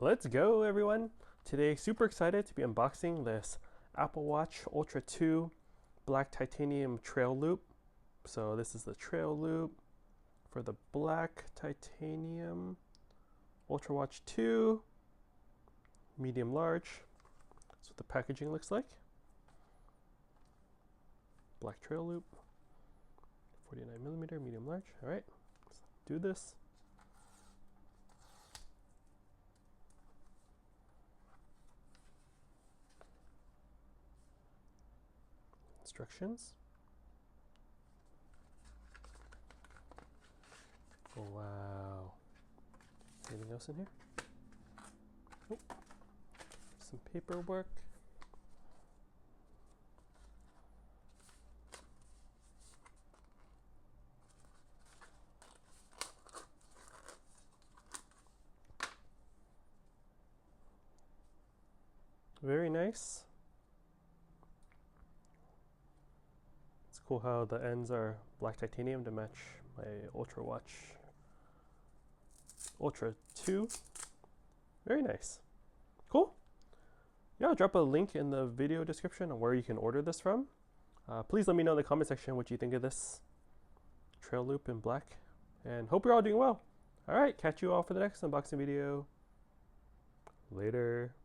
Let's go, everyone. Today, super excited to be unboxing this Apple Watch Ultra 2 black titanium trail loop. So this is the trail loop for the black titanium Ultra Watch 2 medium large. That's what the packaging looks like. Black trail loop, 49mm medium large. All right, let's do this. Instructions. Oh, wow. Anything else in here? Nope. Some paperwork. Very nice. It's cool how the ends are black titanium to match my Ultra Watch Ultra 2. Very nice. Cool. Yeah, I'll drop a link in the video description on where you can order this from. Please let me know in the comment section what you think of this trail loop in black. And hope you're all doing well. Alright, catch you all for the next unboxing video. Later.